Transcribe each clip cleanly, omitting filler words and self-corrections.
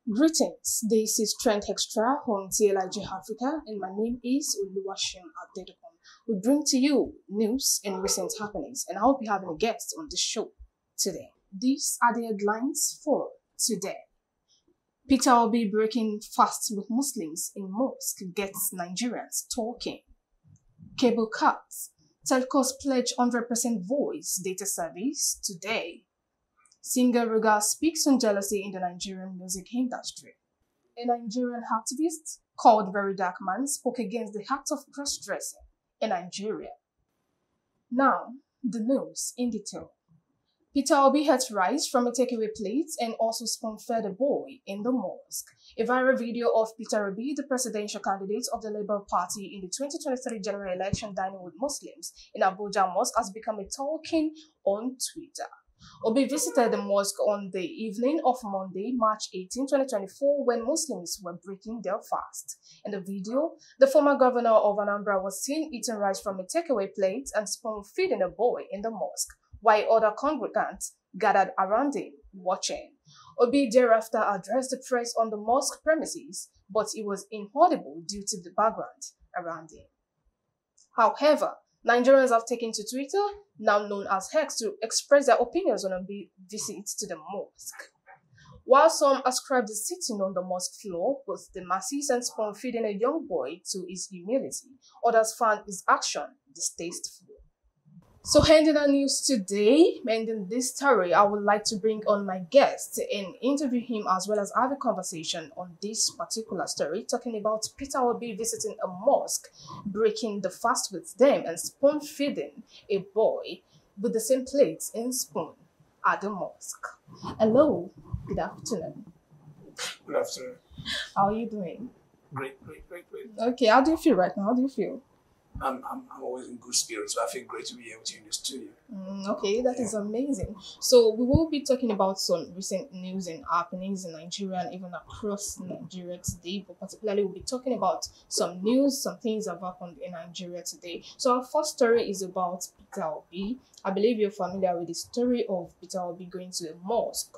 Greetings, this is Trend Xtra on TLIG Africa, and my name is Oluwashim Adedokun. We bring to you news and recent happenings, and I will be having a guest on the show today. These are the headlines for today. Peter Obi breaking fast with Muslims in mosque gets Nigerians talking. Cable cuts. Telcos pledge 100% voice data service today. Singer Ruga speaks on jealousy in the Nigerian music industry. A Nigerian activist called Very Dark Man spoke against the act of cross-dressing in Nigeria. Now, the news in detail. Peter Obi had rice from a takeaway plate and also spoon-fed a boy in the mosque. A viral video of Peter Obi, the presidential candidate of the Labour Party in the 2023 general election, dining with Muslims in Abuja Mosque has become a talking on Twitter. Obi visited the mosque on the evening of Monday, March 18, 2024, when Muslims were breaking their fast. In the video, the former governor of Anambra was seen eating rice from a takeaway plate and spoon-feeding a boy in the mosque, while other congregants gathered around him, watching. Obi thereafter addressed the press on the mosque premises, but he was inaudible due to the background around him. However, Nigerians have taken to Twitter, now known as X, to express their opinions on Obi's visit to the mosque. While some ascribe the sitting on the mosque floor with the masses and spoon-feeding a young boy to his humility, others found his action distasteful. So ending our news today, ending this story, I would like to bring on my guest and interview him as well as have a conversation on this particular story, talking about Peter Obi visiting a mosque, breaking the fast with them and spoon-feeding a boy with the same plate and spoon at the mosque. Hello, good afternoon. Good afternoon. How are you doing? Great. Okay, how do you feel right now? How do you feel? I'm always in good spirits, so I feel great to be here with you in the studio. Okay, that is amazing. So we will be talking about some recent news and happenings in Nigeria and even across Nigeria today, but particularly we'll be talking about some news, some things that have happened in Nigeria today. So our first story is about Peter Obi. I believe you're familiar with the story of Peter Obi going to a mosque,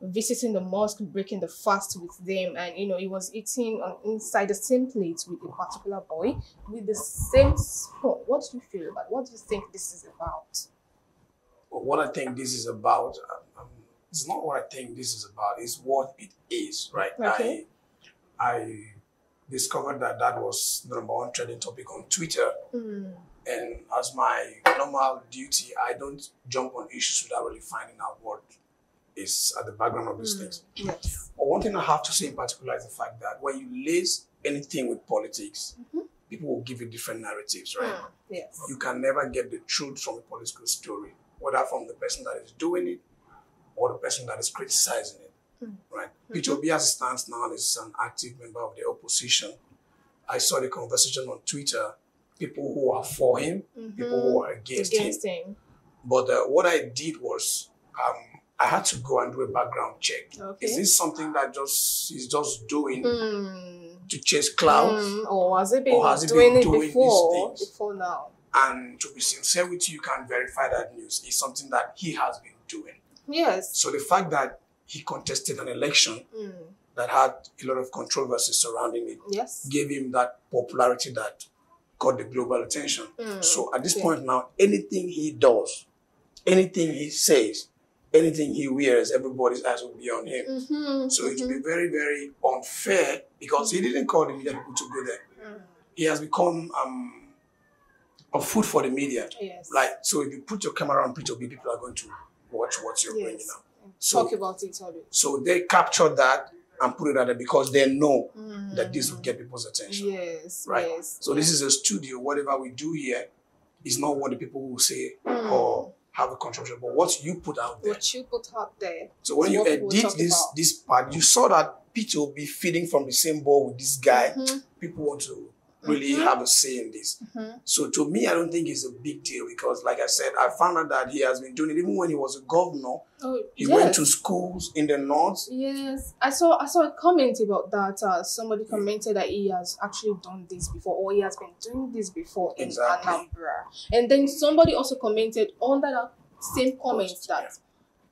visiting the mosque, breaking the fast with them, and he was eating inside the same plate with a particular boy with the same spoon. What do you feel about? What do you think this is about? Well, what I think this is about, it's not what I think this is about. It's what it is, right? Okay. I discovered that was the number one trending topic on Twitter, and as my normal duty, I don't jump on issues without really finding out what is at the background of these things. Yes. But one thing I have to say in particular is the fact that when you lace anything with politics, people will give you different narratives, right? Yes. You can never get the truth from a political story, whether from the person that is doing it or the person that is criticizing it, right? Peter Obi, as it stands now, is an active member of the opposition. I saw the conversation on Twitter, people who are for him, people who are against him. But what I did was, I had to go and do a background check. Okay. Is this something that he's just doing to chase clout? Or has he been doing it before now? And to be sincere with you, you can verify that news. It's something that he has been doing. Yes. So the fact that he contested an election that had a lot of controversy surrounding it gave him that popularity that got the global attention. So at this point now, anything he does, anything he says, anything he wears, everybody's eyes will be on him. So it will be very, very unfair because he didn't call the media people to go there. He has become a food for the media. Yes. So if you put your camera on Peter Obi, people are going to watch what you're bringing out. So, talk about it already. So they captured that and put it out there because they know that this will get people's attention. Yes. Right. Yes. So this is a studio. Whatever we do here is not what the people will say or have a controversy, but what you put out there. What you put out there. So when you edit this part, you saw that Peter will be feeding from the same bowl with this guy. People want to really have a say in this. So to me, I don't think it's a big deal because, like I said, I found out that he has been doing it even when he was a governor. He went to schools in the north. Yes, I saw a comment about that. Somebody commented that he has actually done this before, or he has been doing this before in Anambra. And then somebody also commented under that same comment that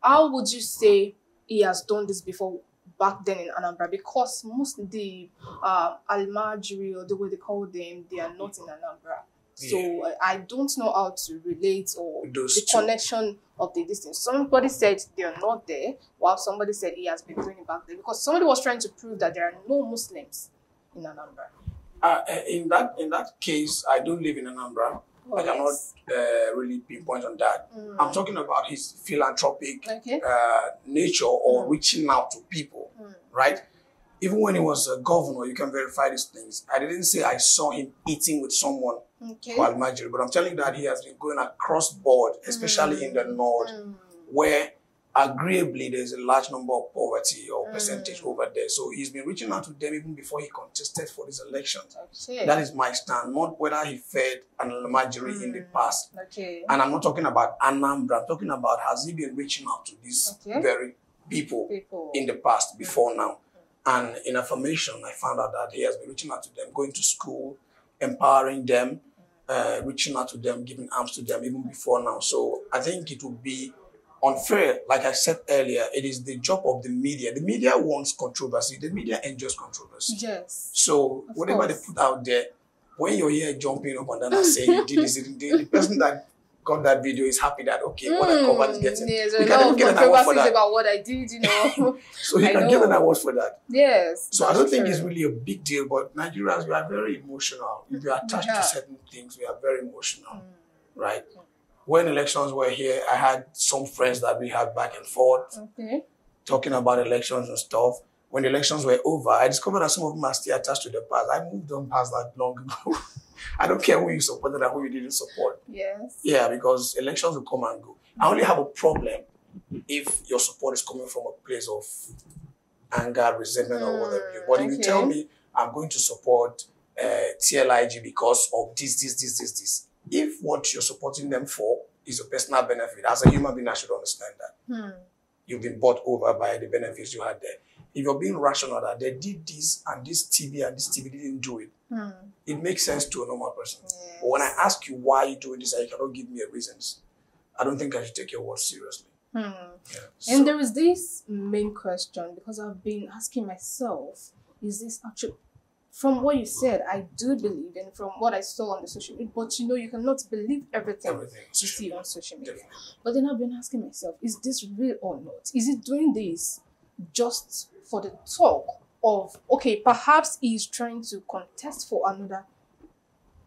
how would you say he has done this before back then in Anambra, because most of the Almajiri, or the way they call them, they are not in Anambra. So I don't know how to relate or the connection of the distance. Somebody said they are not there, while somebody said he has been doing it back there, because somebody was trying to prove that there are no Muslims in Anambra. In that case, I don't live in Anambra. Oh, I cannot really pinpoint on that. I'm talking about his philanthropic nature, or reaching out to people, right? Even when he was a governor, you can verify these things. I didn't say I saw him eating with someone called Majiri, but I'm telling you that he has been going across board, especially in the north, where agreeably there's a large number of poverty or percentage over there. So he's been reaching out to them even before he contested for these elections. That is my stand, not whether he fed an Majiri in the past. And I'm not talking about Anambra. I'm talking about, has he been reaching out to these very people in the past, before now? And in affirmation, I found out that he has been reaching out to them, going to school, empowering them, reaching out to them, giving arms to them even before now. So I think it would be unfair. Like I said earlier, it is the job of the media. The media wants controversy. The media enjoys controversy. Yes. So whatever they put out there, when you're here jumping up and down and saying you did this, the person that got that video is happy that, okay, what I covered is getting. Yes, you can get an award for that. About what I did, So you can get an award for that. Yes. So I don't think it's really a big deal, but Nigerians, we are very emotional. If we are attached to certain things, we are very emotional, right? When elections were here, I had some friends that we had back and forth, talking about elections and stuff. When the elections were over, I discovered that some of them are still attached to the past. I moved on past that long ago. I don't care who you supported and who you didn't support. Yes. Yeah, because elections will come and go. I only have a problem if your support is coming from a place of anger, resentment, or whatever. But if you tell me I'm going to support TLIG because of this. If what you're supporting them for is a personal benefit, as a human being, I should understand that. You've been bought over by the benefits you had there. If you're being rational that they did this and this TV didn't do it, it makes sense to a normal person. Yes. But when I ask you why you're doing this and you cannot give me reasons, I don't think I should take your words seriously. And there is this main question, because I've been asking myself, is this actually, from what you said, I do believe, and from what I saw on the social media, but you cannot believe everything you see on social media. Definitely. But then I've been asking myself, is this real or not? Is it doing this just for the talk of, okay, perhaps he's trying to contest for another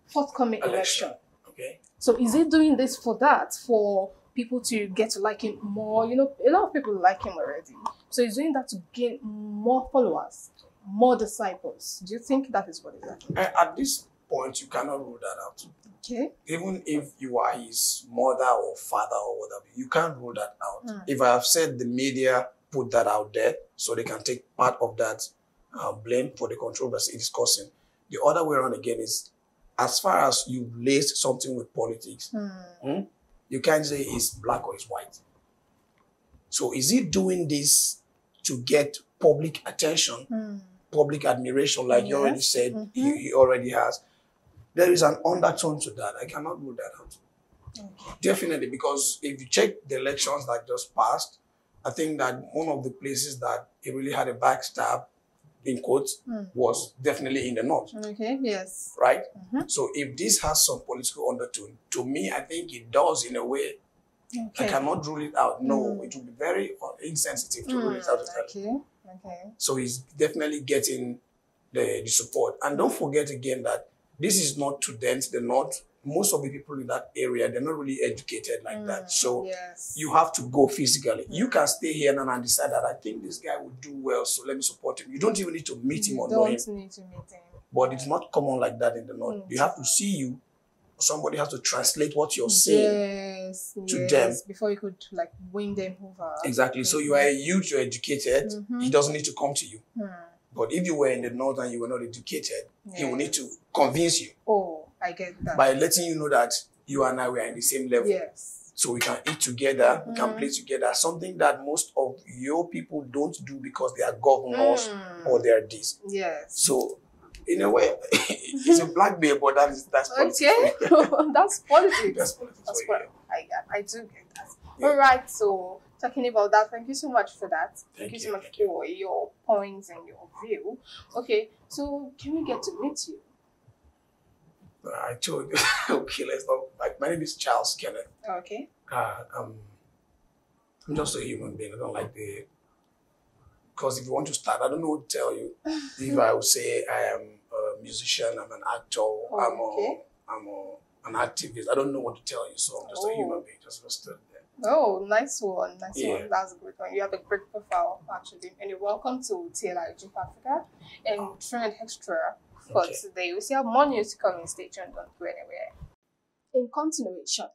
forthcoming election? Okay. So is he doing this for that, for people to get to like him more? A lot of people like him already. So he's doing that to gain more followers, more disciples. Do you think that is what is happening? At this point, you cannot rule that out. Okay. Even if you are his mother or father or whatever, you can't rule that out. If I have said the media put that out there so they can take part of that blame for the controversy it is causing. The other way around again is, as far as you laced something with politics, you can't say it's black or it's white. So is he doing this to get public attention, public admiration, like you already said he already has? There is an undertone to that. I cannot rule that out. Definitely, because if you check the elections that just passed, I think that one of the places that he really had a backstab, in quotes, was definitely in the north. Okay, yes. Right? So if this has some political undertone, to me, I think it does in a way. I cannot rule it out. No, it would be very insensitive to rule it out. So he's definitely getting the support. And don't forget again that this is not to dent the north. Most of the people in that area, they're not really educated like that. So you have to go physically. You can stay here and decide that I think this guy will do well, so let me support him. You don't even need to meet him or know him. You don't need to meet him. But it's not common like that in the north. You have to see you. Somebody has to translate what you're saying to them. Before you could win them over. Exactly. So you are a youth, you're educated. He doesn't need to come to you. But if you were in the north and you were not educated, he will need to convince you. Oh, I get that. By letting you know that you and I were in the same level. Yes. So we can eat together, we can play together. Something that most of your people don't do because they are governors or they are this. Yes. So in a way, it's a blackmail, but that's politics. Okay. That's politics. That's politics. I do get that. All right. So talking about that. Thank you so much for that. Thank you so much for your points and your view. Okay, so can we get to meet you? I told you. Okay, let's not. Like, my name is Charles Kenneth. Okay. I'm just a human being. I don't like the. Because if you want to start, I don't know what to tell you. If I would say I am a musician, I'm an actor, I'm an activist. I don't know what to tell you, so I'm just a human being, just stood there. Oh, nice one, nice one. That's a good one. You have a great profile, actually. And you're welcome to TLIG Africa and Trend Xtra for today. We still have more news to come in. Stay tuned, don't go anywhere. In continuation,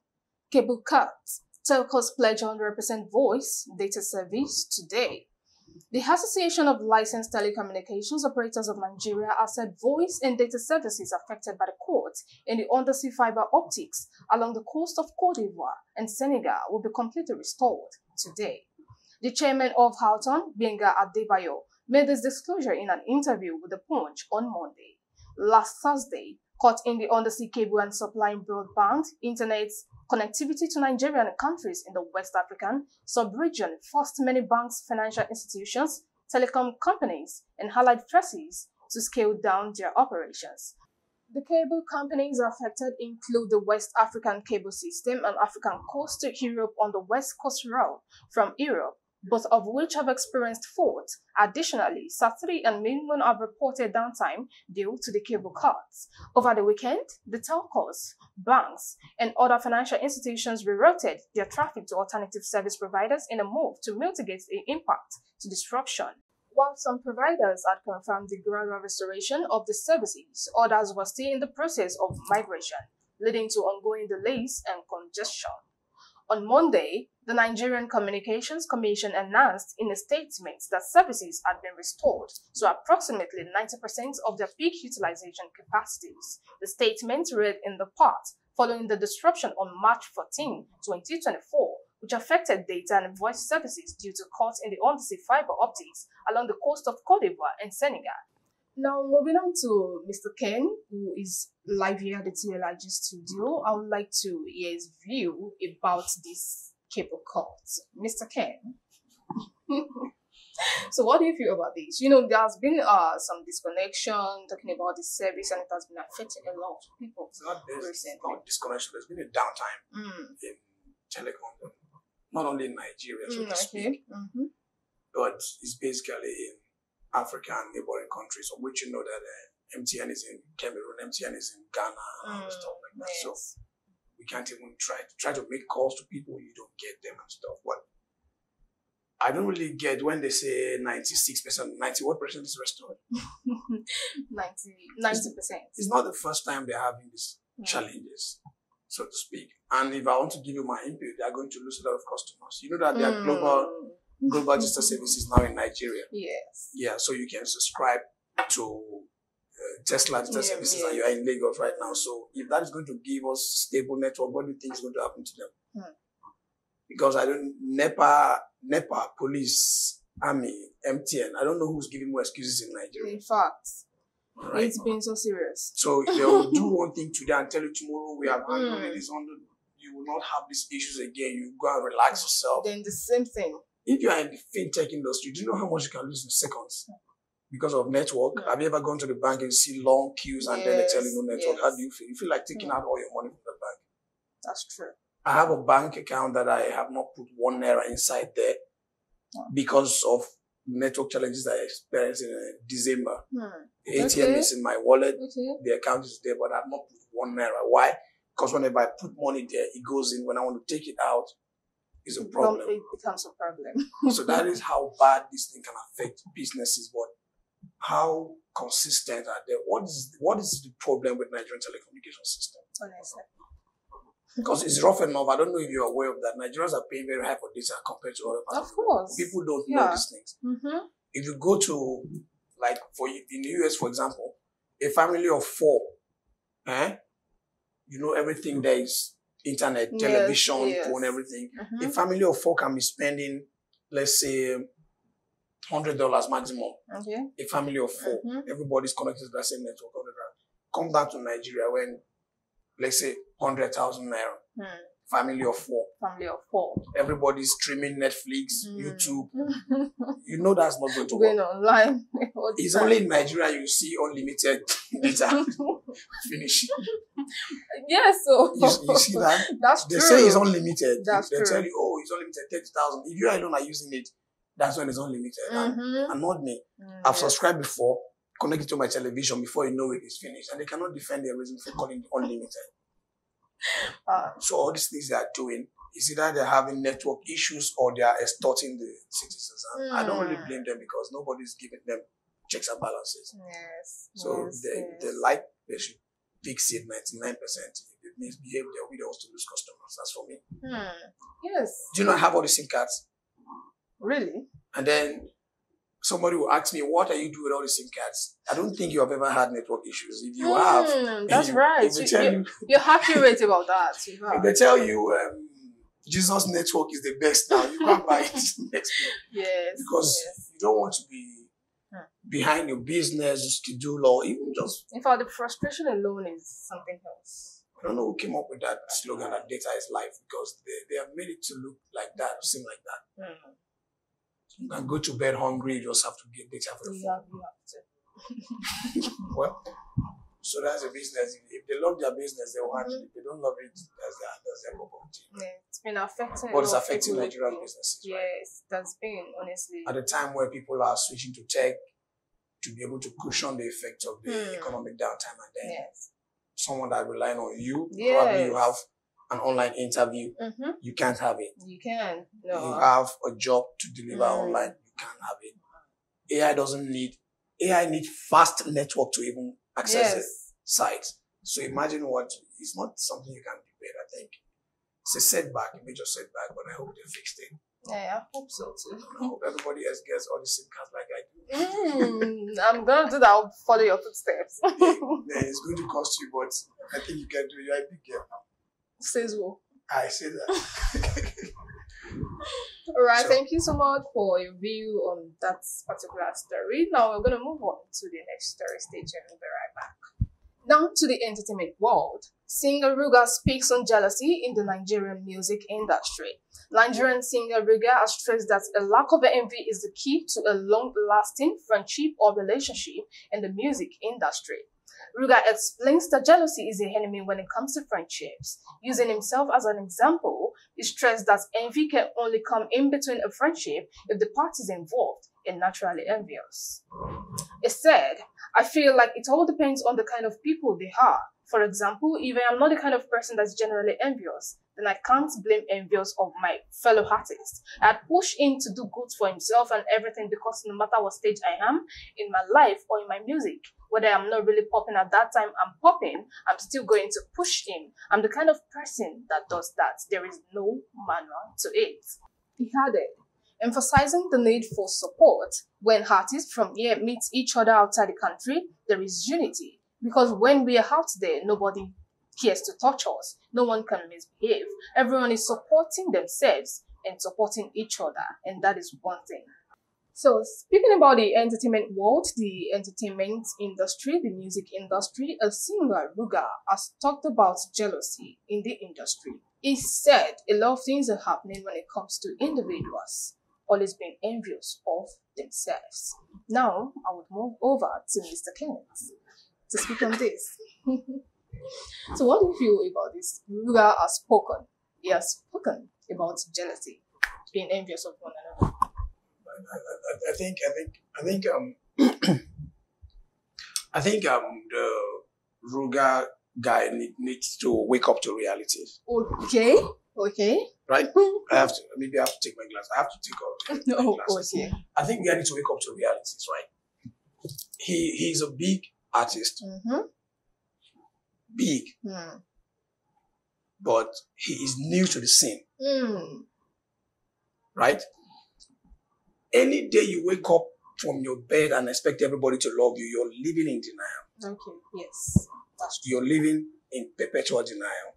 cable cuts. Telcos pledge 100% voice data service today. The Association of Licensed Telecommunications Operators of Nigeria has said voice and data services affected by the cuts in the undersea fiber optics along the coast of Cote d'Ivoire and Senegal will be completely restored today. The chairman of Houghton, Benga Adebayo, made this disclosure in an interview with The Punch on Monday. Last Thursday, cut in the undersea cable and supplying broadband, internet connectivity to Nigerian countries in the West African sub-region forced many banks, financial institutions, telecom companies, and allied forces to scale down their operations. The cable companies affected include the West African Cable System and African Coast to Europe on the West Coast route from Europe, both of which have experienced faults. Additionally, Sat3 and Mainone have reported downtime due to the cable cuts. Over the weekend, the telcos, banks, and other financial institutions rerouted their traffic to alternative service providers in a move to mitigate the impact to disruption. While some providers had confirmed the gradual restoration of the services, others were still in the process of migration, leading to ongoing delays and congestion. On Monday, the Nigerian Communications Commission announced in a statement that services had been restored to approximately 90% of their peak utilization capacities. The statement read in the part following the disruption on March 14, 2024, which affected data and voice services due to cuts in the undersea fiber optics along the coast of Cote d'Ivoire and Senegal. Now, moving on to Mr. Ken, who is live here at the TLIG studio, I would like to hear his view about this cable cut. Mr. Ken, so what do you feel about this? You know, there has been some disconnection talking about this service, and it has been affecting a lot of people. It's not disconnection. There's been a downtime in telecom, not only in Nigeria, so to speak, but it's basically in Africa and neighboring countries, of which you know that MTN is in Cameroon, MTN is in Ghana, and stuff like that. So we can't even try to make calls to people, you don't get them and stuff. But I don't really get when they say 96%, 90 what percent is restored? 90%. It's not the first time they're having these challenges, so to speak. And if I want to give you my input, they are going to lose a lot of customers. You know that there are global digital services now in Nigeria. Yes. Yeah, so you can subscribe to Tesla digital services and you are in Lagos right now. So if that is going to give us stable network, what do you think is going to happen to them? Because I don't, NEPA, police, army, MTN, I don't know who's giving more excuses in Nigeria. In fact, it's been so serious. So they will do one thing today and tell you tomorrow we have handled it. You will not have these issues again. You go and relax yourself. Then the same thing. If you are in the fintech industry, do you know how much you can lose in seconds because of network? Have you ever gone to the bank and see long queues and then they tell you no network? How do you feel? You feel like taking out all your money from the bank. That's true. I have a bank account that I have not put 1 naira inside there because of network challenges I experienced in December. The ATM is in my wallet. The account is there, but I have not put 1 naira. Why? Because whenever I put money there, it goes in. When I want to take it out, it's a problem. It becomes a problem. So that is how bad this thing can affect businesses. But how consistent are they? What is the problem with Nigerian telecommunication system? Honestly. Because it's rough enough. I don't know if you're aware of that. Nigerians are paying very high for data compared to other parts. Of course. People don't know these things. If you go to, like, in the US, for example, a family of 4, you know, everything there is internet, television, phone, everything. A family of 4 can be spending, let's say, $100 maximum. A family of 4. Everybody's connected to the same network. Come down to Nigeria when, let's say, 100,000 naira family of 4. Family of 4. Everybody's streaming Netflix, YouTube. You know that's not going to Going work. online. It's only in Nigeria you see unlimited data. Finish. Yes, so you see that? That's they true. Say it's unlimited. That's they true. tell you, oh, it's unlimited, 30,000. If you alone are using it, that's when it's unlimited. And not me. I've subscribed before, connected to my television before you know it is finished. And they cannot defend their reason for calling it unlimited. So all these things they are doing, is either they're having network issues or they are extorting the citizens. And I don't really blame them because nobody's giving them checks and balances. Yes. So they should fix it 99%. If they misbehave, they'll be the ones to lose customers. That's for me. Yes. Do you know I have all the SIM cards? Really? And then somebody will ask me, what are you doing with all the SIM cards? I don't think you have ever had network issues. If you have, that's right. You're accurate about that. If they tell you Jesus network is the best now, you can't buy it next year. Yes. Because you don't want to be behind your business schedule or even just... In fact, the frustration alone is something else. I don't know who came up with that slogan that data is life, because they have made it to look like that, or seem like that. You can go to bed hungry, you just have to get data for the phone. You have to. Well, so that's a business. If they love their business, they will handle it. If they don't love it, that's their property. Yeah, it's been affecting. But it's affecting Nigerian businesses. Yes, that's been, honestly. At the time where people are switching to tech to be able to cushion the effects of the economic downtime, and then someone that relying on you, probably you have an online interview, you can't have it. You can. No. You have a job to deliver online, you can't have it. AI needs fast network to even access the sites. So imagine it's not something you can debate, I think. It's a setback, a major setback, but I hope they fixed it. Yeah, I hope so too. I hope everybody else gets all the SIM cards like I do. I'm going to do that. I'll follow your footsteps. Yeah, it's going to cost you, but I think you can do it. You're a big girl now. Says who? I say that. All right, thank you so much for your view on that particular story. Now we're going to move on to the next story. Stay tuned. We'll be right back. Now to the entertainment world. Singer Ruga speaks on jealousy in the Nigerian music industry. Nigerian singer Ruga has stressed that a lack of envy is the key to a long-lasting friendship or relationship in the music industry. Ruga explains that jealousy is the enemy when it comes to friendships. Using himself as an example, he stressed that envy can only come in between a friendship if the parties involved are naturally envious. He said, I feel like it all depends on the kind of people they are. For example, if I am not the kind of person that's generally envious, then I can't blame envious of my fellow artists. I'd push him to do good for himself and everything, because no matter what stage I am in my life or in my music, whether I'm not really popping at that time I'm popping, I'm still going to push him. I'm the kind of person that does that. There is no manual to it. He added, emphasizing the need for support. When artists from here meet each other outside the country, there is unity. Because when we are out there, nobody cares to touch us. No one can misbehave. Everyone is supporting themselves and supporting each other. And that is one thing. So speaking about the entertainment world, the entertainment industry, the music industry, a singer, Ruga, has talked about jealousy in the industry. He said a lot of things are happening when it comes to individuals always being envious of themselves. Now, I would move over to Mr. Kenneth to speak on this. So what do you feel about this? Ruga has spoken. He has spoken about jealousy, being envious of one another. The Ruga guy needs to wake up to reality. Okay. Right? I have to take my glass. I have to take off my glasses. Okay. I think we need to wake up to realities, right? He's a big artist. Big. But he is new to the scene. Right? Any day you wake up from your bed and expect everybody to love you, you're living in denial. Okay, yes. You're living in perpetual denial.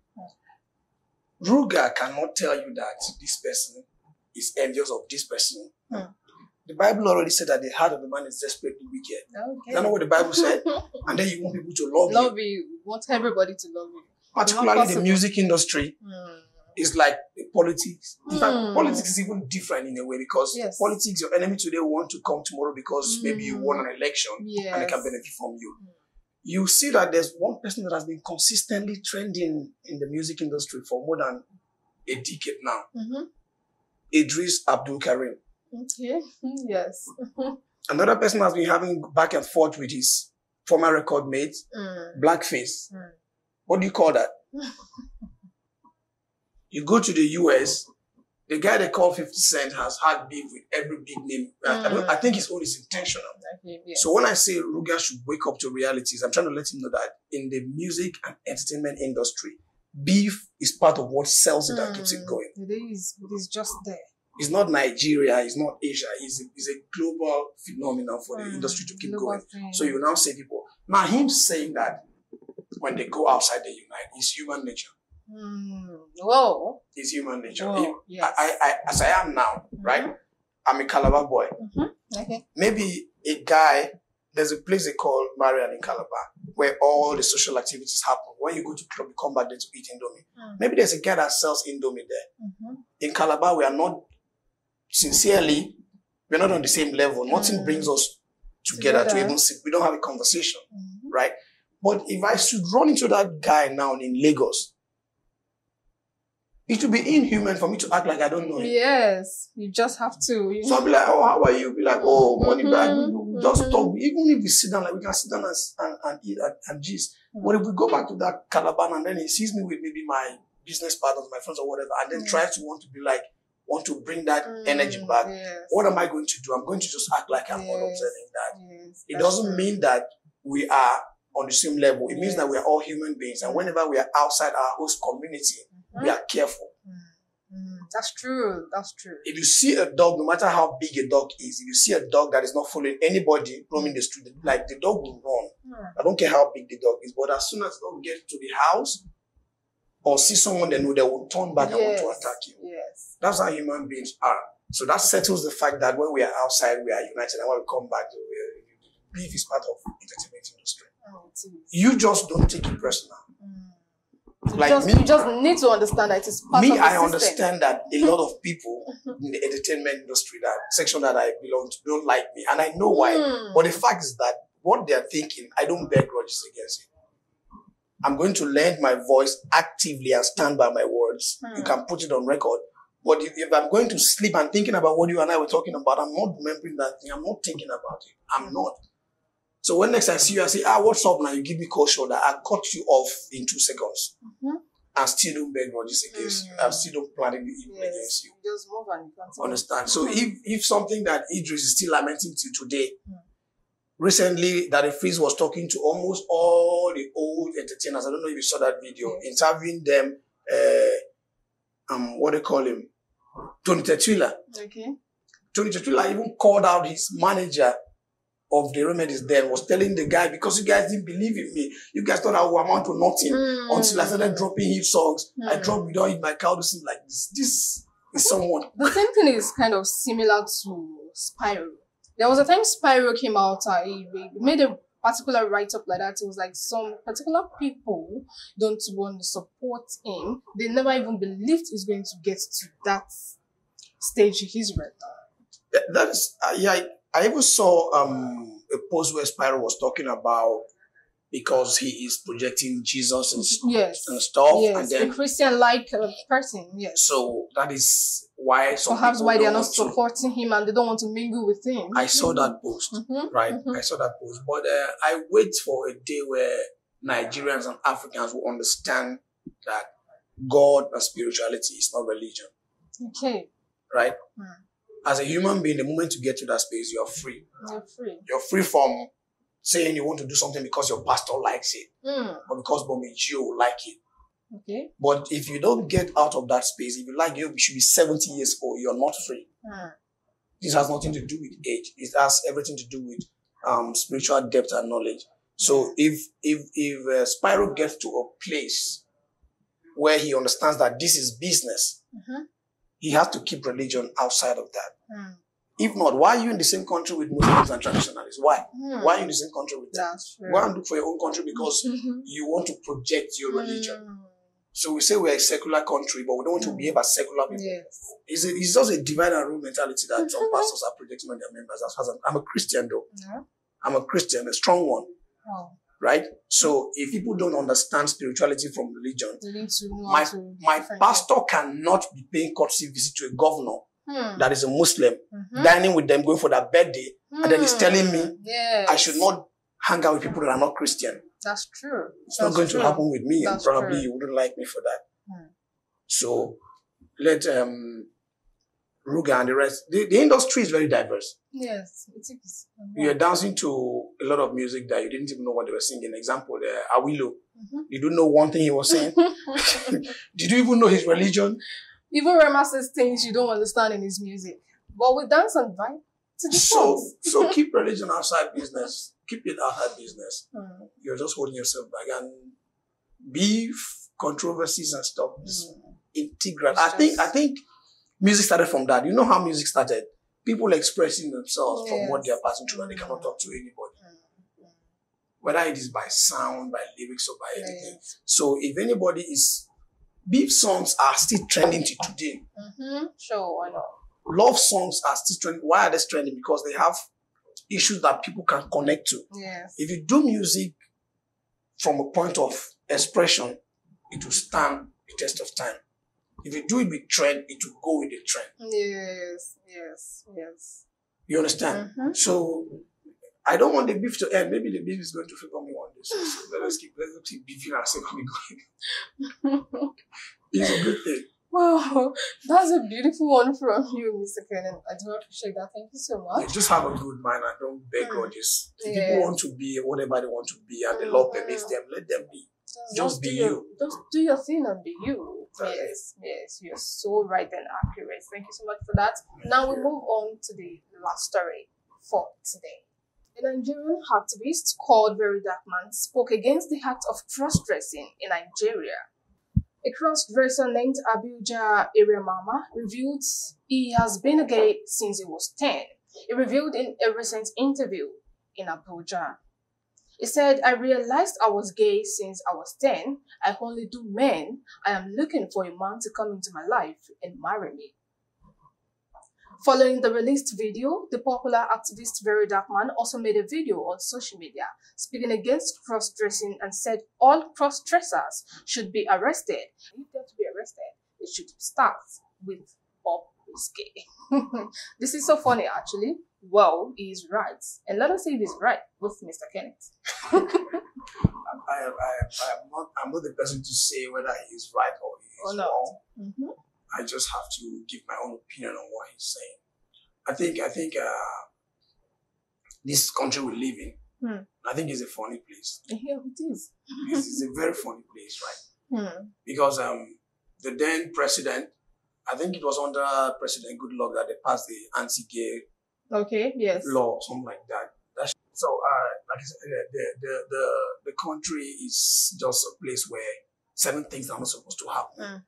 Ruga cannot tell you that this person is envious of this person. The Bible already said that the heart of the man is desperately wicked. Okay. You know what the Bible said? And then you want people to love you. You want everybody to love you. Particularly the music industry. It's like the politics. In fact, politics is even different in a way because politics, your enemy today want to come tomorrow because maybe you won an election and they can benefit from you. You see that there's one person that has been consistently trending in the music industry for more than a decade now. Idris Abdul Karim. Okay. Yes. Another person has been having back and forth with his former record mate, Blackface. What do you call that? You go to the US, the guy they call 50 Cent has had beef with every big name. I think his own is intentional. So when I say Ruga should wake up to realities, I'm trying to let him know that in the music and entertainment industry, beef is part of what sells it and keeps it going. It is just there. It's not Nigeria, it's not Asia, it's a global phenomenon for the industry to keep going. So you now say people, now him saying that when they go outside they unite, is human nature. Whoa. It's human nature. Whoa, yes. I as I am now, right? I'm a Calabar boy. Okay. Maybe a guy, there's a place they call Marian in Calabar where all the social activities happen. When you go to club, you come back there to eat Indomie. Maybe there's a guy that sells Indomie there. In Calabar, we are not, sincerely, we're not on the same level. Nothing brings us together to even sit. We don't have a conversation, right? But if I should run into that guy now in Lagos, it would be inhuman for me to act like I don't know him. Yes, you just have to. So I'll be like, oh, how are you? Be like, oh, money bag. Just talk. Even if we sit down, like we can sit down and eat and gist. But if we go back to that Calabar and then he sees me with maybe my business partners, my friends or whatever, and then tries to want to bring that energy back, what am I going to do? I'm going to just act like I'm not observing that. It doesn't mean that we are on the same level. It means that we are all human beings. And whenever we are outside our host community, we are careful. That's true. That's true. If you see a dog, no matter how big a dog is, if you see a dog that is not following anybody roaming the street, like the dog will run. I don't care how big the dog is, but as soon as the dog gets to the house or see someone they know, they will turn back and want to attack you. Yes. That's how human beings are. So that settles the fact that when we are outside, we are united, and when we come back, beef is part of the entertainment industry. You just don't take it personal. You just need to understand that it is part of the system. I understand that a lot of people in the entertainment industry, that section that I belong to, don't like me. And I know why. But the fact is that what they're thinking, I don't bear grudges against it. I'm going to lend my voice actively and stand by my words. You can put it on record. But if I'm going to sleep and thinking about what you and I were talking about, I'm not remembering that thing. I'm not thinking about it. I'm not. So when next I see you, I say, what's up now? You give me cold shoulder. I cut you off in 2 seconds. I still don't bear grudges against you. I still don't plan any evil against you. Just move and continue. Understand? So if something that Idris is still lamenting to today, recently that a freeze was talking to almost all the old entertainers. I don't know if you saw that video, interviewing them, what they call him? Tony Tetwila. Okay. Tony Tetwila even called out his manager of the Remedies then, was telling the guy, because you guys didn't believe in me, you guys thought I would amount to nothing until I started dropping hit songs. I dropped Without Eat My Cow to sing like this. This is someone. The same thing is kind of similar to Spyro. There was a time Spyro came out, he made a particular write-up like that. It was like some particular people don't want to support him. They never even believed he's going to get to that stage he's right now. That is, I even saw a post where Spyro was talking about, because he is projecting Jesus and stuff. Yes, and then, a Christian-like person, yes. So that is why some perhaps why they are not supporting him and they don't want to mingle with him. I saw that post, right? I saw that post. But I wait for a day where Nigerians and Africans will understand that God and spirituality is not religion. Okay. Right? As a human being, the moment you get to that space, you're free. You're free. You're free from saying you want to do something because your pastor likes it. Or because Mommy Gio like it. Okay. But if you don't get out of that space, if you like, you should be 70 years old, you're not free. This has nothing to do with age. It has everything to do with spiritual depth and knowledge. So if Spyro gets to a place where he understands that this is business, he has to keep religion outside of that. If not, why are you in the same country with Muslims and traditionalists? Why? Why are you in the same country with them? That's true. Go and look for your own country because you want to project your religion. So we say we're a secular country, but we don't want to behave as secular people. Yes. It's just a divide and rule mentality that some pastors are projecting on their members. As far as I'm a Christian, though. Yeah. I'm a Christian, a strong one. Oh. Right? So if people don't understand spirituality from religion, they need to know my pastor cannot be paying courtesy visit to a governor that is a Muslim, dining with them, going for their birthday, and then he's telling me I should not hang out with people that are not Christian. That's true. It's not going to happen with me, and probably you wouldn't like me for that. So let Ruga and the rest. The industry is very diverse. Yes, it is. You're dancing to a lot of music that you didn't even know what they were singing. Example, Awilo. You don't know one thing he was saying. Did you even know his religion? Even Rema says things you don't understand in his music. But we dance and vibe to the songs. So keep religion outside business. Keep it outside business. You're just holding yourself back. And beef, controversies and stuff is integral. I think music started from that. You know how music started? People expressing themselves from what they are passing through and they cannot talk to anybody. Whether it is by sound, by lyrics, or by anything. So if anybody is... Beef songs are still trending to today. Sure, why not? Love songs are still trending. Why are they trending? Because they have issues that people can connect to. Yes. If you do music from a point of expression, it will stand the test of time. If you do it with trend, it will go with the trend. Yes. You understand? So I don't want the beef to end. Maybe the beef is going to favor me one day. So let's keep beefing ourselves going. It's a good thing. Wow, that's a beautiful one from you, Mr. Kenan. I do appreciate that. Thank you so much. Yeah, just have a good mind and don't beg grudges. If people want to be whatever they want to be and the law permits them, let them be. Just be you. Just do your thing and be you. Yes, you're so right and accurate. Thank you so much for that. Now we move on to the last story for today. A Nigerian activist called Very Dark Man spoke against the act of cross-dressing in Nigeria. A cross-dresser named Abuja Area Mama revealed he has been a gay since he was 10. He revealed in a recent interview in Abuja. He said, I realized I was gay since I was 10. I only do men. I am looking for a man to come into my life and marry me. Following the released video, the popular activist Very Dark Man also made a video on social media speaking against cross-dressing and said all cross-dressers should be arrested. If they're to be arrested, it should start with Bobrisky. This is so funny, actually. Well, he is right. And let us see if he's right with Mr. Kenneth. I'm not the person to say whether he is right or he is wrong. I just have to give my own opinion on what he's saying. I think this country we live in, I think is a funny place. Yeah, it is. It's a very funny place, right? Because the then president, I think it was under President Goodluck that they passed the anti-gay law, something like that. So, like I said, the country is just a place where certain things that are not supposed to happen are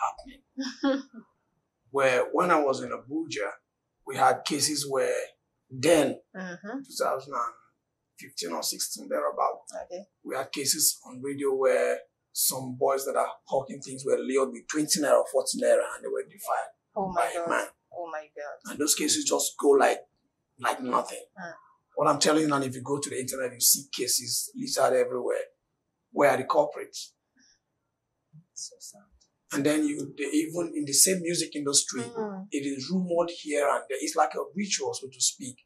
happening. Where when I was in Abuja, we had cases where then, 2015 or 16, thereabout, we had cases on radio where some boys that are hawking things were lured with 20 naira or 40 naira and they were defied by a man. Oh my God. And those cases just go like nothing. What I'm telling you now, if you go to the internet, you see cases listed everywhere. Where are the culprits? So sad. And then even in the same music industry, it is rumored here and there. It's like a ritual, so to speak.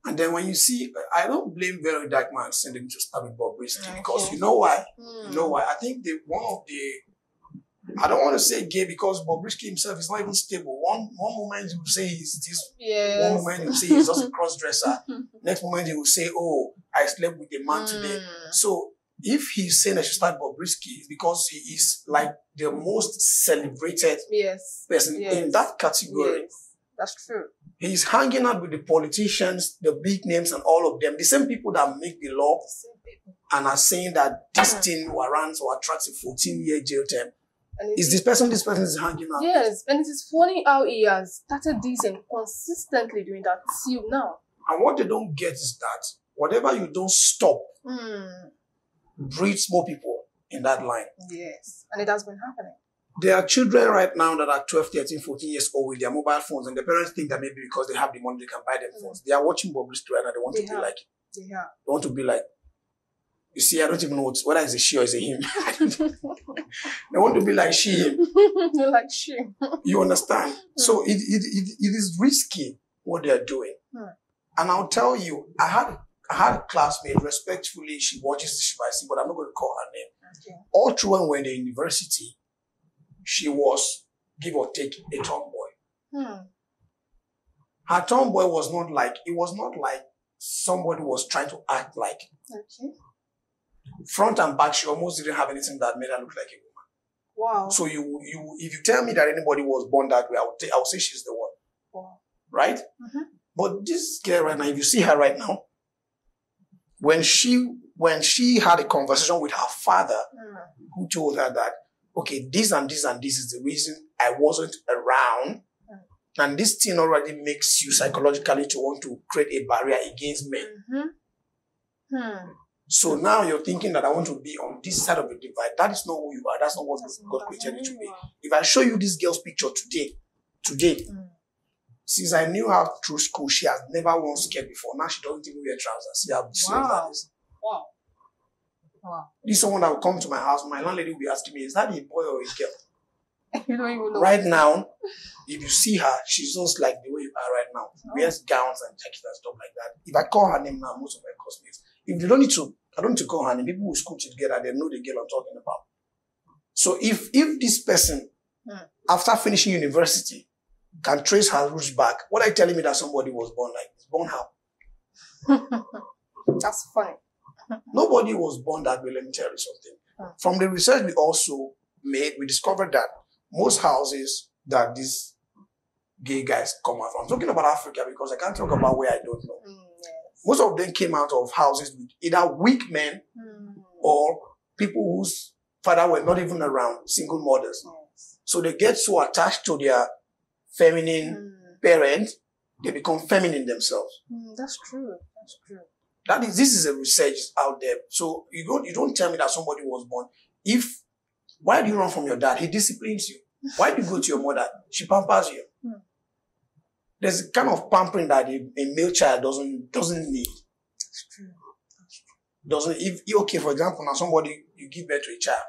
And then when you see, I don't blame Very Dark Man sending him to stab with Bobrisky because you know why? You know why? I think I don't want to say gay because Bobrisky himself is not even stable. One moment he will say he's this. One moment he will say he's just a cross-dresser. Next moment he will say, oh, I slept with a man today. So if he's saying I should start Bobrisky, it's because he is like the most celebrated person in that category. Yes, that's true. He's hanging out with the politicians, the big names and all of them. The same people that make the law and are saying that this thing warrants or attracts a 14-year jail term. Is this person is hanging out? Yes, and it is funny how he has started this and consistently doing that till now. And what they don't get is that whatever you don't stop breeds more people. in that line. Yes, and it has been happening. There are children right now that are 12, 13, 14 years old with their mobile phones, and the parents think that maybe because they have the money, they can buy them phones. They are watching Bobrisky right now. They want to be like him. They want to be like, you see, I don't even know whether it's a she or it's a him. They want to be like she, him. Like she. You understand? So it is risky what they're doing. And I'll tell you, I had a classmate, respectfully, she watches the Shivaisi, but I'm not going to call her name. Okay. All through when we were in the university, she was, give or take, a tomboy. Her tomboy was not like, it was not like somebody was trying to act like. Okay. Front and back, she almost didn't have anything that made her look like a woman. Wow. So if you tell me that anybody was born that way, I would say she's the one. Wow. Right? But this girl right now, if you see her right now, when she had a conversation with her father, who told her that, okay, this and this and this is the reason I wasn't around, and this thing already makes you psychologically to want to create a barrier against men. So now you're thinking that I want to be on this side of the divide. That is not who you are. That's not what God created you to be. If I show you this girl's picture today, since I knew her through school, she has never worn skirt before. Now she doesn't even wear trousers. See how serious that is. Wow. This is someone that will come to my house. My landlady will be asking me, is that a boy or a girl? You don't even know. Right now, if you see her, she's just like the way you are right now. Wears gowns and jackets and stuff like that. If I call her name now, most of my classmates, if they don't need to, I don't need to call her name. People who school together, they know the girl I'm talking about. So if this person, after finishing university, can trace her roots back, what are you telling me that somebody was born like this? Born how? That's funny. Nobody was born that way, let me tell you something. From the research we also made, we discovered that most houses that these gay guys come out from, I'm talking about Africa because I can't talk about where I don't know. Yes. Most of them came out of houses with either weak men or people whose father were not even around, single mothers. Yes. So they get so attached to their feminine parent, they become feminine themselves. That's true. That's true. This is a research out there. So you don't tell me that somebody was born. Why do you run from your dad? He disciplines you. Why do you go to your mother? She pampers you. There's a kind of pampering that a male child doesn't need. That's true. Okay, for example, now somebody, you give birth to a child,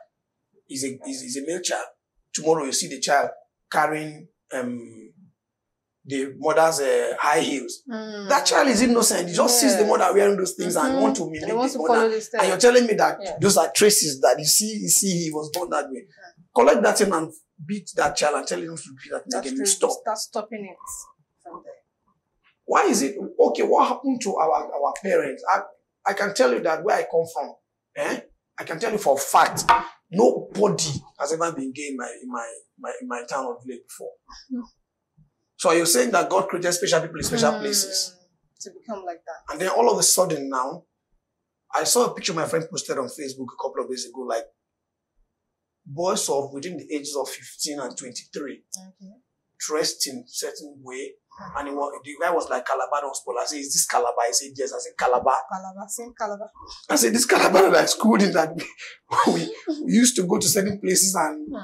is a male child. Tomorrow you see the child carrying the mother's high heels. That child is innocent. He just sees the mother wearing those things and want to mimic the mother. And you're telling me that those are traces that you see he was born that way. Collect that thing and beat that child and tell him to repeat that thing again. Stop. Start stopping it from there. Why is it? Okay, what happened to our parents? I can tell you that where I come from, I can tell you for a fact, nobody has ever been gay in my town or village before. So you're saying that God created special people in special places to become like that. And then all of a sudden now, I saw a picture my friend posted on Facebook a couple of days ago, like boys of within the ages of 15 and 23, dressed in a certain way. And the guy was like, Calabar don't spoil. I said, is this Calabar? He said, yes. I said, Calabar. Calabar, same Calabar. I said, this Calabar that I schooled in that we used to go to certain places and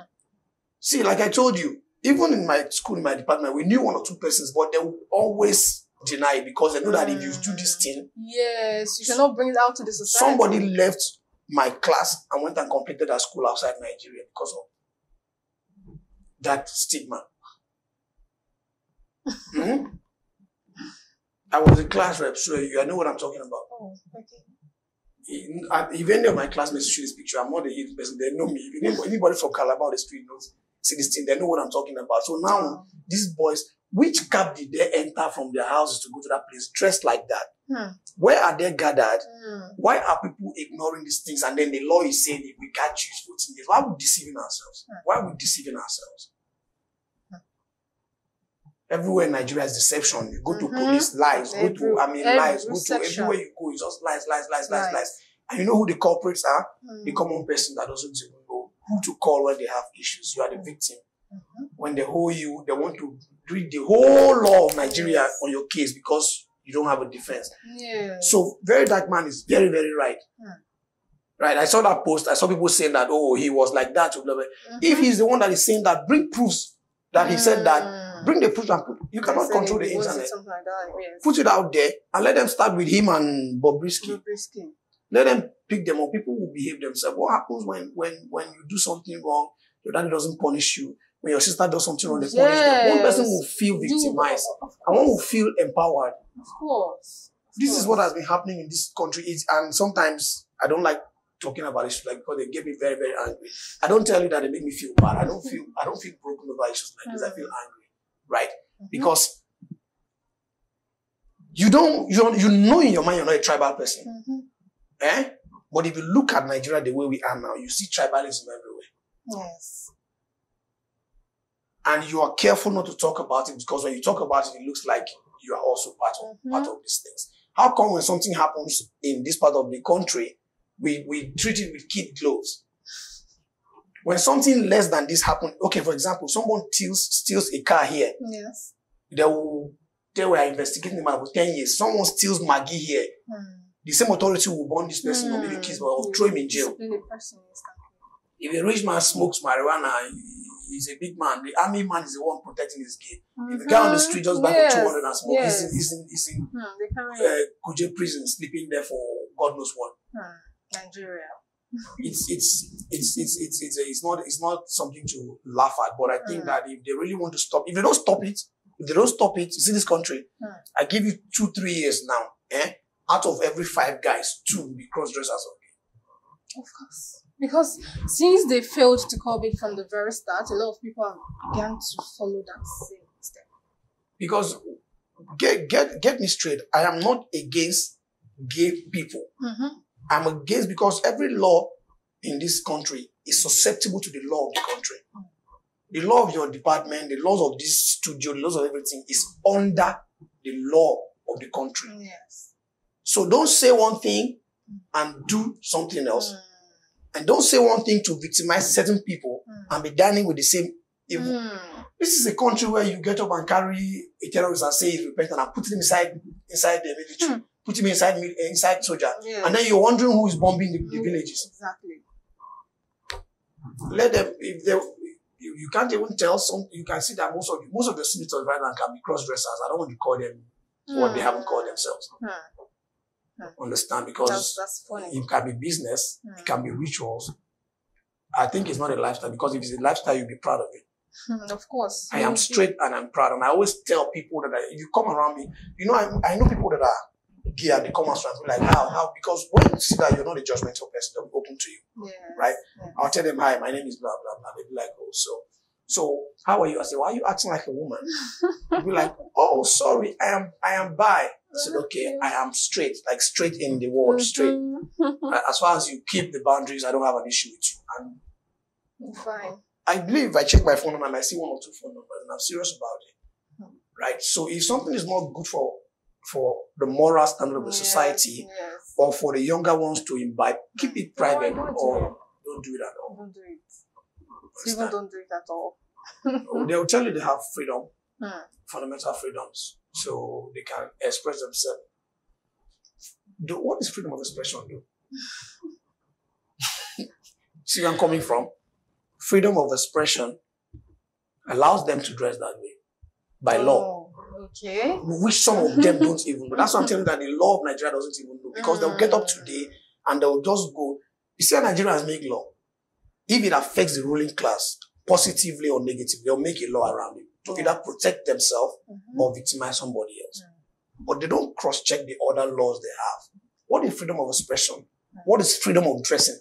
see, like I told you, even in my school, in my department, we knew one or two persons, but they would always deny it because they know that if you do this thing, yes, you cannot bring it out to the society. Somebody left my class and went and completed a school outside Nigeria because of that stigma. I was a class rep, so I know what I'm talking about. Oh, okay. If any of my classmates see this picture, I'm not a hidden person. They know me. If anybody from Calabar the street knows, see this thing, they know what I'm talking about. So now, these boys, which cab did they enter from their houses to go to that place dressed like that? Where are they gathered? Why are people ignoring these things? And then the law is saying, if we catch you, it's 14 years. Why are we deceiving ourselves? Why are we deceiving ourselves? Everywhere in Nigeria is deception. You go to police, lies. Lies. Go to everywhere you go, it's just lies. And you know who the culprits are? The common person that doesn't even know who to call when they have issues. You are the victim. When they hold you, they want to read the whole law of Nigeria on your case because you don't have a defense. So, Very Dark Man is very, very right. Right? I saw that post. I saw people saying that, oh, he was like that. Blah, blah. If he's the one that is saying that, bring proofs that he said that. Bring the proofs and put. You cannot control the internet. Like that, yes. Put it out there and let them start with him and Bobrisky. Let them pick them up. People will behave themselves. What happens when you do something wrong, your daddy doesn't punish you? When your sister does something wrong, they punish them. One person will feel victimized and one will feel empowered. Of course. This is what has been happening in this country. And sometimes I don't like talking about issues like because they get me very, very angry. I don't tell you that they make me feel bad. I don't feel broken over issues like this. I feel angry, right? Because you know in your mind you're not a tribal person, But if you look at Nigeria the way we are now, you see tribalism everywhere. Yes. And you are careful not to talk about it because when you talk about it, it looks like you are also part of these things. How come when something happens in this part of the country, we treat it with kid gloves? When something less than this happens, okay, for example, someone steals a car here. Yes. They were investigating him for 10 years. Someone steals Maggie here. The same authority will burn this person or maybe kids or throw him in jail. If a rich man smokes marijuana, he's a big man. The army man is the one protecting his gate. If a guy on the street just buy for 200 and smoke, he's in Kuje prison, sleeping there for God knows what. Nigeria. It's not something to laugh at, but I think that if they really want to stop, if they don't stop it, you see this country, I give you 2-3 years now, out of every 5 guys, 2 will be cross-dressers. Of course. Because since they failed to curb it from the very start, a lot of people have begun to follow that same step. Because, get me straight, I am not against gay people. I'm against because every law in this country is susceptible to the law of the country. The law of your department, the laws of this studio, the laws of everything is under the law of the country. Yes. So don't say one thing and do something else. And don't say one thing to victimize certain people and be dining with the same evil. This is a country where you get up and carry a terrorist and say he's repentant and put him inside the military. Put him inside soldier. Yes. And then you're wondering who is bombing the villages. Exactly. Let them, you can't even tell you can see that most of the senators right now can be cross-dressers. I don't want to call them what they haven't called themselves. Understand? Because that's funny. It can be business, it can be rituals. I think it's not a lifestyle because if it's a lifestyle, you'll be proud of it. Of course. I am straight and I'm proud. And I always tell people that if you come around me, I know people that are gay and they come around and be like, how? Because when you see that you're not a judgmental person, they'll be open to you. Yes. Right? Yes. I'll tell them, hi, my name is blah, blah, blah. They'll be like, oh, so how are you? I say, why are you acting like a woman? They'll be like, oh, sorry, I am bi. I said, okay, I am straight, like straight in the world, straight. As far as you keep the boundaries, I don't have an issue with you. And fine. I believe if I check my phone number, I might see 1 or 2 phone numbers, and I'm serious about it. Right? So if something is not good for the moral standard of the society, or for the younger ones to imbibe, keep it private or don't do it at all. Don't do it. People don't do it at all. They'll tell you they have freedom, fundamental freedoms, so they can express themselves. What is freedom of expression, though? See where I'm coming from? Freedom of expression allows them to dress that way by law. Okay. Which some of them don't even know. That's what I'm telling you, that the law of Nigeria doesn't even know. Because they'll get up today and they'll just go. You see how Nigerians make law? If it affects the ruling class positively or negatively, they'll make a law around it to either protect themselves or victimize somebody else. But they don't cross-check the other laws they have. What is freedom of expression? What is freedom of dressing?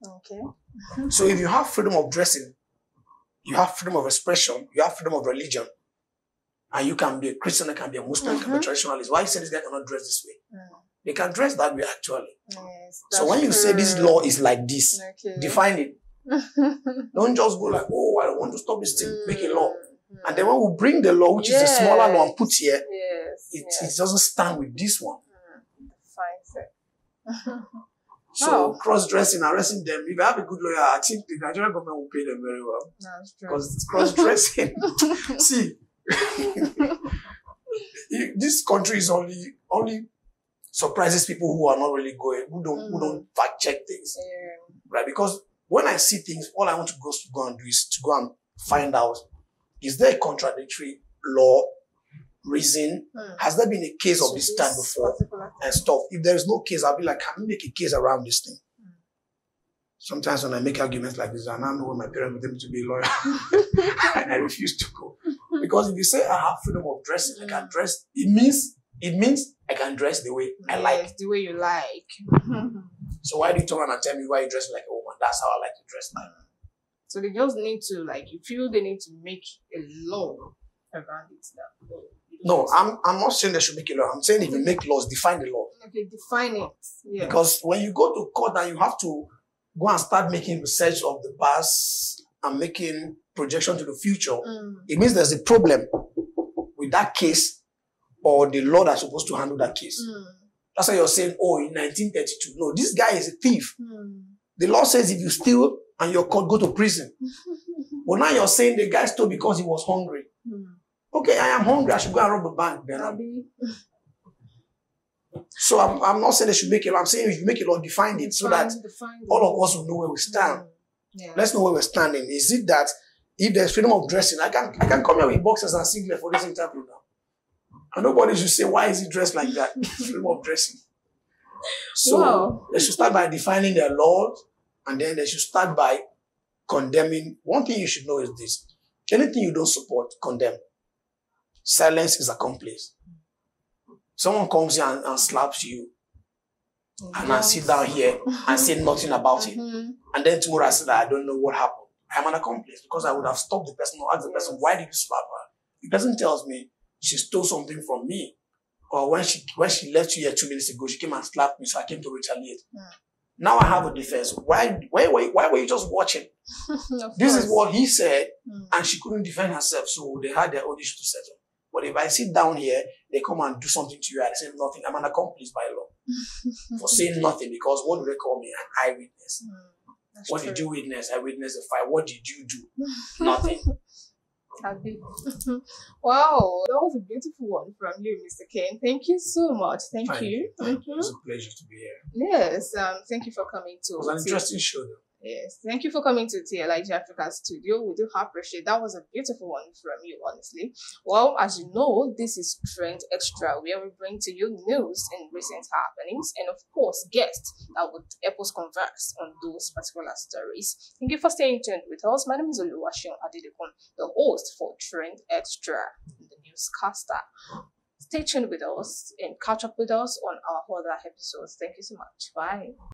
Okay. So if you have freedom of dressing, you have freedom of expression, you have freedom of religion, and you can be a Christian, you can be a Muslim, you can be a traditionalist. Why you say this guy cannot dress this way? They can dress that way actually. Yes, so when you say this law is like this, define it. Don't just go like, oh, I want to stop this thing, make a law. And then when we bring the law, which is a smaller law, and put here, it doesn't stand with this one. Fine. So cross-dressing, arresting them. If I have a good lawyer, I think the Nigerian government will pay them very well. That's true. Because it's cross-dressing. See, this country is only surprises people who are not really going, who don't fact check things. Right? Because when I see things, all I want to go and do is to go and find out, is there a contradictory law, reason? Has there been a case of this type before and stuff? If there is no case, I'll be like, can we make a case around this thing? Sometimes when I make arguments like this, I now know when my parents want me to be a lawyer, and I refuse to go. Because if you say I have freedom of dressing, I can dress, it means I can dress the way I like. The way you like. So why do you turn around and tell me why you dress like a woman? That's how I like to dress like. So they just need to, like, you feel they need to make a law around it now. No, I'm not saying they should make a law. I'm saying if you make laws, define the law. Okay, define it. Yeah. Because when you go to court and you have to go and start making research of the past and making projection to the future, it means there's a problem with that case or the law that's supposed to handle that case. That's why you're saying, oh, in 1932. No, this guy is a thief. The law says if you steal and you're caught, go to prison. But now you're saying the guy stole because he was hungry. Okay, I am hungry. I should go and rob a bank. Then so I'm not saying they should make a law. I'm saying if you make a law, define it so that all of us will know where we stand. Let's know where we're standing. Is it that if there's freedom of dressing, I can come here with boxers and singlet for this interview now. And nobody should say, why is he dressed like that? Freedom of dressing. So they should start by defining their laws, and then they should start by condemning. One thing you should know is this. Anything you don't support, condemn. Silence is accomplice. Someone comes here and slaps you, and I sit down here and say nothing about it. And then tomorrow I say that I don't know what happened. I'm an accomplice because I would have stopped the person or asked the person, why did you slap her? The person tells me she stole something from me. Or when she left you here 2 minutes ago, she came and slapped me, so I came to retaliate. Now I have a defense. Why were you just watching? This is what he said, and she couldn't defend herself, so they had their own issue to settle. But if I sit down here, they come and do something to you, I say nothing. I'm an accomplice by law for saying nothing, because what do they call me? An eyewitness. What did you witness? I witnessed the fire. What did you do? Nothing. Wow, that was a beautiful one from you, Mr. Ken. Thank you so much. Thank you. It was a pleasure to be here. Yes, thank you for coming to. It was an interesting show, though. Yes, thank you for coming to TLIG Africa studio. We do appreciate that. Was a beautiful one from you, honestly. Well, as you know, this is Trend Extra, where we bring to you news and recent happenings, and of course, guests that would help us converse on those particular stories. Thank you for staying tuned with us. My name is Oluwaseun Adedekun, the host for Trend Extra, the newscaster. Stay tuned with us and catch up with us on our other episodes. Thank you so much. Bye.